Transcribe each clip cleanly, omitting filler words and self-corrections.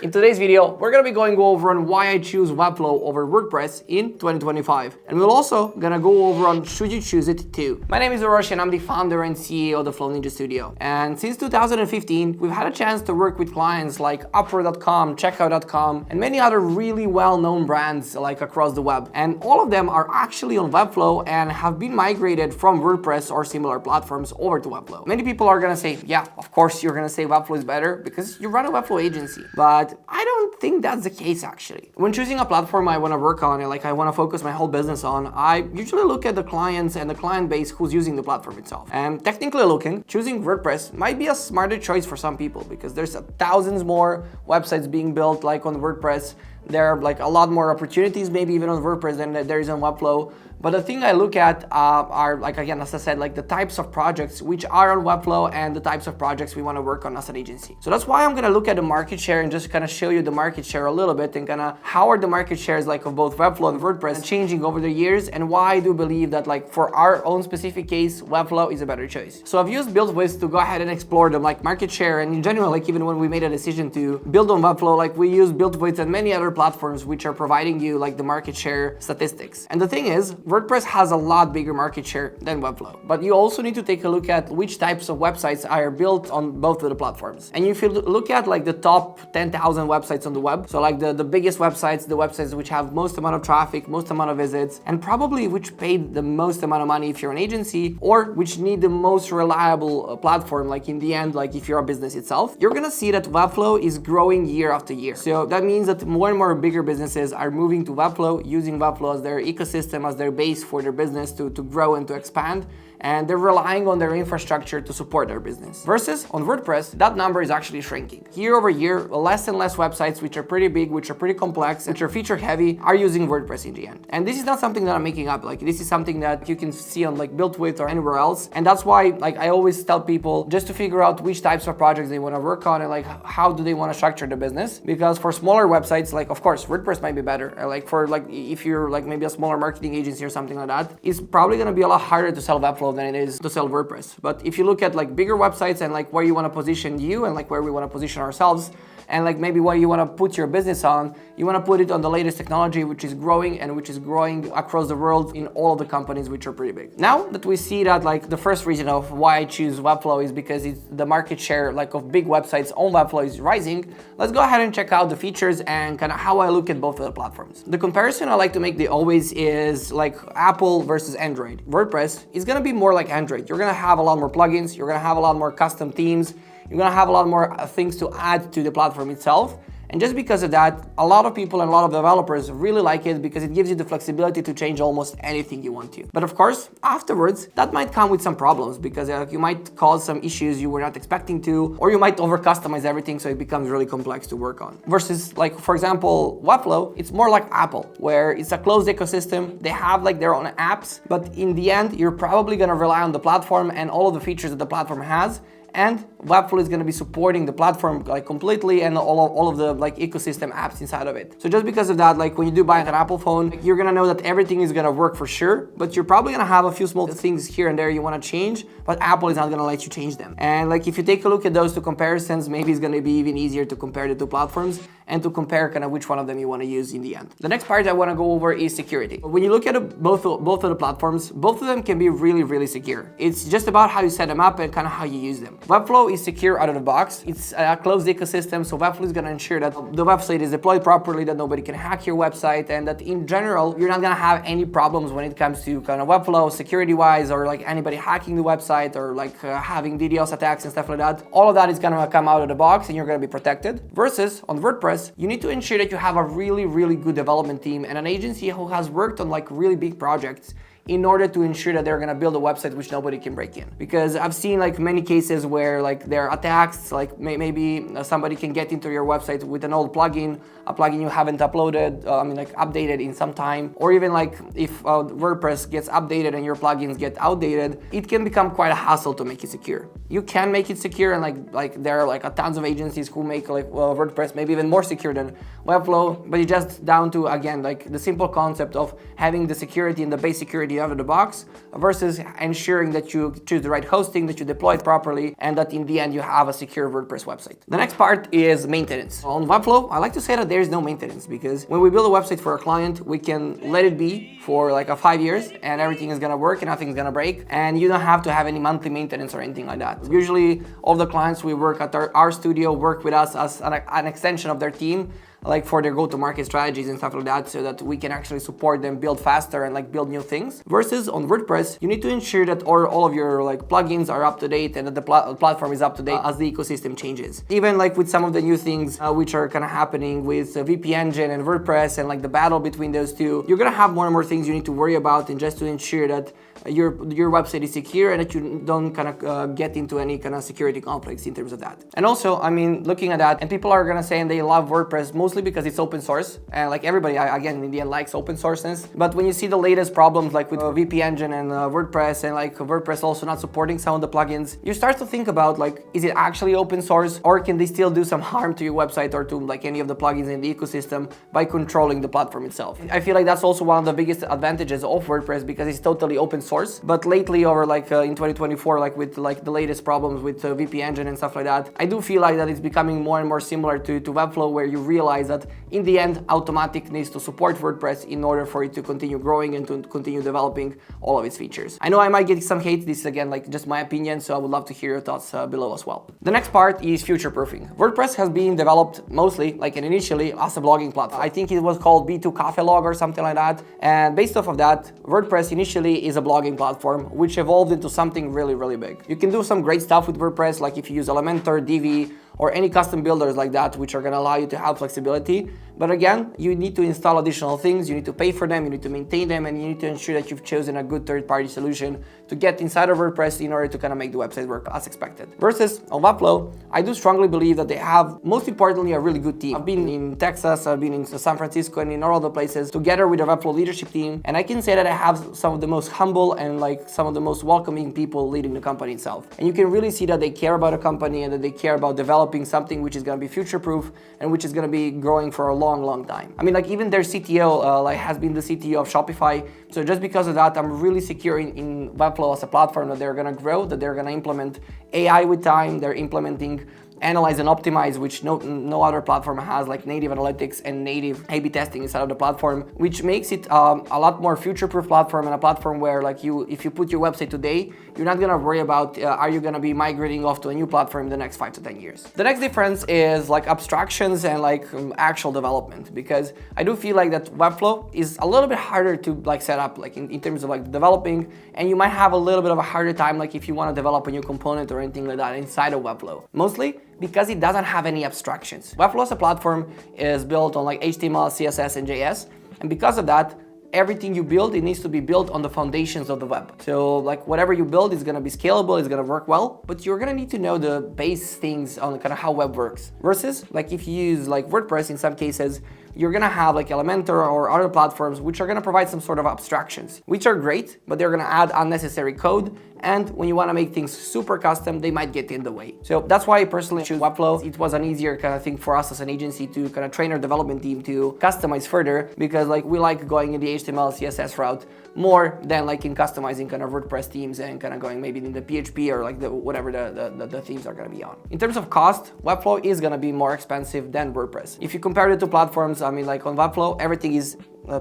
In today's video, we're gonna be going over on why I choose Webflow over WordPress in 2025. And we're also gonna go over on should you choose it too. My name is Oroshi and I'm the founder and CEO of the Flow Ninja Studio. And since 2015, we've had a chance to work with clients like Upwork.com, Checkout.com, and many other really well-known brands like across the web. And all of them are actually on Webflow and have been migrated from WordPress or similar platforms over to Webflow. Many people are gonna say, yeah, of course you're gonna say Webflow is better because you run a Webflow agency. But I don't think that's the case actually. When choosing a platform I wanna work on, like I wanna focus my whole business on, I usually look at the clients and the client base who's using the platform itself. And technically looking, choosing WordPress might be a smarter choice for some people because there's thousands more websites being built like on WordPress. There are like a lot more opportunities maybe even on WordPress than there is on Webflow. But the thing I look at are like, again, as I said, like the types of projects which are on Webflow and the types of projects we want to work on as an agency. So that's why I'm going to look at the market share and just kind of show you the market share a little bit and kind of how are the market shares like of both Webflow and WordPress changing over the years and why I do believe that like for our own specific case, Webflow is a better choice. So I've used BuildWiz to go ahead and explore the like market share and in general, like even when we made a decision to build on Webflow, like we use BuildWiz and many other platforms which are providing you like the market share statistics. And the thing is, WordPress has a lot bigger market share than Webflow. But you also need to take a look at which types of websites are built on both of the platforms. And if you look at like the top 10,000 websites on the web, so like the biggest websites, the websites which have most amount of traffic, most amount of visits, and probably which paid the most amount of money if you're an agency, or which need the most reliable platform, like in the end, like if you're a business itself, you're gonna see that Webflow is growing year after year. So that means that more and more bigger businesses are moving to Webflow, using Webflow as their ecosystem, as their base for their business to grow and to expand, and they're relying on their infrastructure to support their business. Versus on WordPress, that number is actually shrinking. Year over year, less and less websites which are pretty big, which are pretty complex, which are feature heavy, are using WordPress in the end. And this is not something that I'm making up, like this is something that you can see on like BuildWiz or anywhere else. And that's why like I always tell people just to figure out which types of projects they want to work on and like how do they want to structure the business. Because for smaller websites, like of course, WordPress might be better. Like for like if you're like maybe a smaller marketing agency or something like that, it's probably going to be a lot harder to sell Webflow than it is to sell WordPress. But if you look at like bigger websites and like where you want to position you and like where we want to position ourselves and like maybe where you want to put your business on, you want to put it on the latest technology which is growing and which is growing across the world in all of the companies which are pretty big. Now that we see that like the first reason of why I choose Webflow is because it's the market share like of big websites on Webflow is rising, let's go ahead and check out the features and kind of how I look at both of the platforms. The comparison I like to make always is like Apple versus Android. WordPress is going to be more like Android. You're going to have a lot more plugins, you're going to have a lot more custom themes, you're gonna have a lot more things to add to the platform itself. And just because of that, a lot of people and a lot of developers really like it because it gives you the flexibility to change almost anything you want to. But of course, afterwards, that might come with some problems because you might cause some issues you were not expecting to, or you might over customize everything so it becomes really complex to work on. Versus like, for example, Webflow, it's more like Apple, where it's a closed ecosystem. They have like their own apps, but in the end, you're probably gonna rely on the platform and all of the features that the platform has. And Webflow is going to be supporting the platform like completely and all of the like ecosystem apps inside of it. So just because of that, like when you do buy an Apple phone, you're going to know that everything is going to work for sure, but you're probably going to have a few small things here and there you want to change, but Apple is not going to let you change them. And like if you take a look at those two comparisons, maybe it's going to be even easier to compare the two platforms and to compare kind of which one of them you want to use in the end. The next part I want to go over is security. When you look at both of the platforms, both of them can be really, really secure. It's just about how you set them up and kind of how you use them. Webflow is secure out of the box. It's a closed ecosystem, so Webflow is going to ensure that the website is deployed properly, that nobody can hack your website, and that in general, you're not going to have any problems when it comes to kind of Webflow security-wise or like anybody hacking the website or like having DDoS attacks and stuff like that. All of that is going to come out of the box and you're going to be protected. Versus on WordPress, you need to ensure that you have a really, really good development team and an agency who has worked on like really big projects in order to ensure that they're gonna build a website which nobody can break in. Because I've seen like many cases where like there are attacks, like maybe somebody can get into your website with an old plugin, a plugin you haven't uploaded, updated in some time, or even like if WordPress gets updated and your plugins get outdated, it can become quite a hassle to make it secure. You can make it secure, and like there are like a tons of agencies who make like WordPress maybe even more secure than Webflow, but it's just down to, again, like the simple concept of having the security and the base security you have in the box versus ensuring that you choose the right hosting, that you deploy it properly, and that in the end you have a secure WordPress website. The next part is maintenance. On Webflow, I like to say that there is no maintenance, because when we build a website for a client, we can let it be for like 5 years and everything is gonna work and nothing's gonna break, and you don't have to have any monthly maintenance or anything like that. Usually all the clients we work at our studio work with us as an extension of their team, like for their go-to-market strategies and stuff like that, so that we can actually support them build faster and like build new things. Versus on WordPress, you need to ensure that all of your like plugins are up to date and that the platform is up to date as the ecosystem changes. Even like with some of the new things which are kind of happening with VP Engine and WordPress and like the battle between those two, you're gonna have more and more things you need to worry about, and just to ensure that your website is secure and that you don't kind of get into any kind of security conflicts in terms of that. And also, I mean, looking at that, and people are gonna say and they love WordPress mostly because it's open source, and like everybody again in the end likes open sourceness. But when you see the latest problems like with VP Engine and WordPress, and like WordPress also not supporting some of the plugins, you start to think about like, is it actually open source, or can they still do some harm to your website or to like any of the plugins in the ecosystem by controlling the platform itself? I feel like that's also one of the biggest advantages of WordPress, because it's totally open source. But lately, over like in 2024, like with like the latest problems with VP Engine and stuff like that, I do feel like that it's becoming more and more similar to Webflow, where you realize that in the end, Automatic needs to support WordPress in order for it to continue growing and to continue developing all of its features. I know I might get some hate. This is again like just my opinion, so I would love to hear your thoughts below as well. The next part is future-proofing. WordPress has been developed mostly, like initially, as a blogging platform. I think it was called B2 Cafe Log or something like that. And based off of that, WordPress initially is a blogging platform, which evolved into something really, really big. You can do some great stuff with WordPress, like if you use Elementor, Divi, or any custom builders like that, which are gonna allow you to have flexibility. But again, you need to install additional things, you need to pay for them, you need to maintain them, and you need to ensure that you've chosen a good third-party solution to get inside of WordPress in order to kind of make the website work as expected. Versus on Webflow, I do strongly believe that they have, most importantly, a really good team. I've been in Texas, I've been in San Francisco, and in all the places together with the Webflow leadership team, and I can say that I have some of the most humble and like some of the most welcoming people leading the company itself. And you can really see that they care about a company and that they care about developing something which is going to be future-proof and which is going to be growing for a long, long time. I mean, like even their CTO like has been the CTO of Shopify. So just because of that, I'm really secure in Webflow as a platform, that they're going to grow, that they're going to implement AI with time, they're implementing Analyze and Optimize, which no other platform has, like native analytics and native A/B testing inside of the platform, which makes it a lot more future-proof platform, and a platform where like if you put your website today, you're not gonna worry about are you gonna be migrating off to a new platform in the next 5 to 10 years. The next difference is like abstractions and like actual development, because I do feel like that Webflow is a little bit harder to like set up, like in terms of like developing, and you might have a little bit of a harder time like if you want to develop a new component or anything like that inside of Webflow. Mostly because it doesn't have any abstractions. Webflow as a platform is built on like HTML, CSS, and JS, and because of that, everything you build, it needs to be built on the foundations of the web. So like whatever you build is gonna be scalable, it's gonna work well, but you're gonna need to know the base things on kind of how web works. Versus like if you use like WordPress, in some cases, you're gonna have like Elementor or other platforms which are gonna provide some sort of abstractions, which are great, but they're gonna add unnecessary code. And when you wanna make things super custom, they might get in the way. So that's why I personally choose Webflow. It was an easier kind of thing for us as an agency to kind of train our development team to customize further, because like we like going in the HTML, CSS route more than like in customizing kind of WordPress themes and kind of going maybe in the PHP or like whatever the themes are gonna be on. In terms of cost, Webflow is gonna be more expensive than WordPress. If you compare the two platforms, I mean, like on Webflow, everything is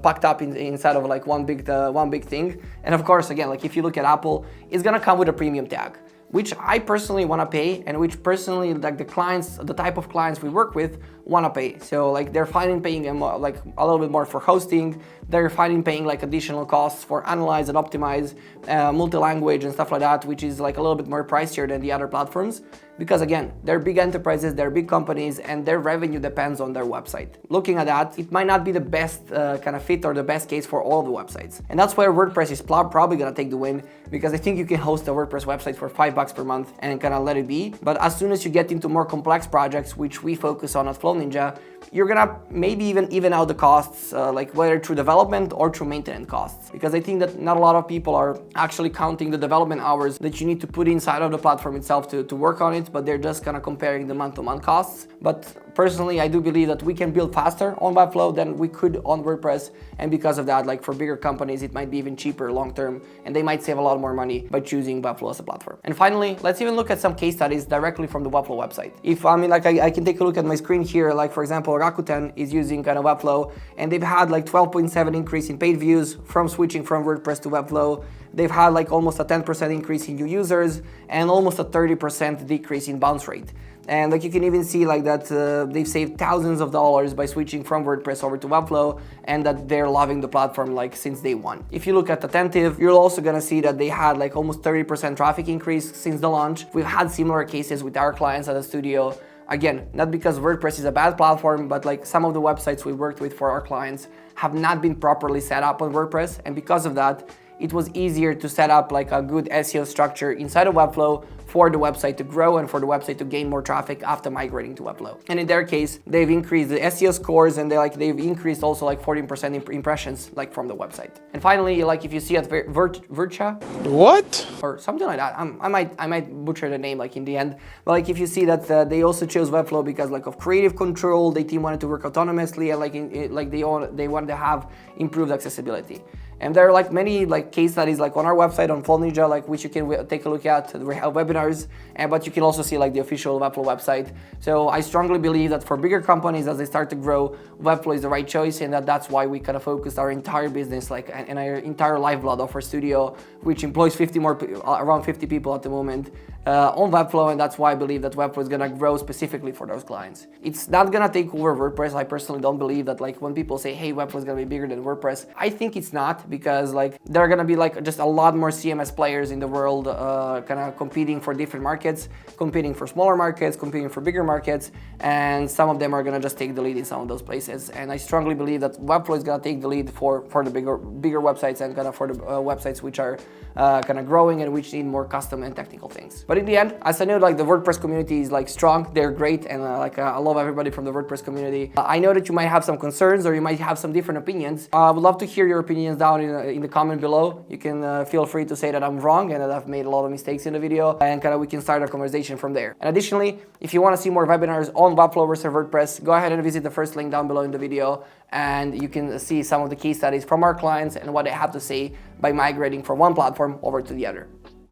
packed up inside of like one big thing. And of course, again, like if you look at Apple, it's gonna come with a premium tag, which I personally wanna pay, and which personally like the clients, the type of clients we work with wanna pay. So like they're fine in paying like a little bit more for hosting, they're fine in paying like additional costs for Analyze and Optimize, multi-language and stuff like that, which is like a little bit more pricier than the other platforms. Because again, they're big enterprises, they're big companies, and their revenue depends on their website. Looking at that, it might not be the best kind of fit or the best case for all of the websites. And that's where WordPress is probably gonna take the win, because I think you can host a WordPress website for $5 per month and kind of let it be. But as soon as you get into more complex projects, which we focus on at Flow Ninja, you're gonna maybe even out the costs, like whether through development or through maintenance costs. Because I think that not a lot of people are actually counting the development hours that you need to put inside of the platform itself to work on it, but they're just kind of comparing the month-to-month costs. But personally, I do believe that we can build faster on Webflow than we could on WordPress, and because of that, like for bigger companies, it might be even cheaper long term, and they might save a lot more money by choosing Webflow as a platform. And finally, let's even look at some case studies directly from the Webflow website. If I can take a look at my screen here, like for example, Rakuten is using kind of Webflow, and they've had like 12.7 increase in paid views from switching from WordPress to Webflow. They've had like almost a 10% increase in new users and almost a 30% decrease in bounce rate. And like you can even see like that they've saved thousands of dollars by switching from WordPress over to Webflow, and that they're loving the platform like since day one. If you look at Attentive, you're also gonna see that they had like almost 30% traffic increase since the launch. We've had similar cases with our clients at the studio. Again, not because WordPress is a bad platform, but like some of the websites we worked with for our clients have not been properly set up on WordPress, and because of that, it was easier to set up like a good SEO structure inside of Webflow for the website to grow and for the website to gain more traffic after migrating to Webflow. And in their case, they've increased the SEO scores, and they've increased also like 14% impressions like from the website. And finally, like if you see at Vircha, what? Or something like that, I might butcher the name like in the end, but like if you see that they also chose Webflow because like of creative control, the team wanted to work autonomously, and like they wanted to have improved accessibility. And there are like many like case studies like on our website on Flow Ninja, like which you can take a look at. We have webinars, but you can also see like the official Webflow website. So I strongly believe that for bigger companies as they start to grow, Webflow is the right choice, and that's why we kind of focused our entire business like and our entire lifeblood of our studio, which employs around 50 people at the moment, on Webflow, and that's why I believe that Webflow is gonna grow specifically for those clients. It's not gonna take over WordPress. I personally don't believe that. Like when people say, hey, Webflow is gonna be bigger than WordPress, I think it's not, because like there are gonna be like just a lot more CMS players in the world kind of competing for different markets, competing for smaller markets, competing for bigger markets, and some of them are gonna just take the lead in some of those places. And I strongly believe that Webflow is gonna take the lead for the bigger websites, and kind of for the websites which are kind of growing and which need more custom and technical things. But in the end, as I know, like the WordPress community is like strong, they're great, and I love everybody from the WordPress community. I know that you might have some concerns, or you might have some different opinions. I would love to hear your opinions down in the comment below. You can feel free to say that I'm wrong and that I've made a lot of mistakes in the video, and kind of we can start a conversation from there. And additionally, if you want to see more webinars on Webflow versus WordPress, go ahead and visit the first link down below in the video, and you can see some of the case studies from our clients and what they have to say by migrating from one platform over to the other.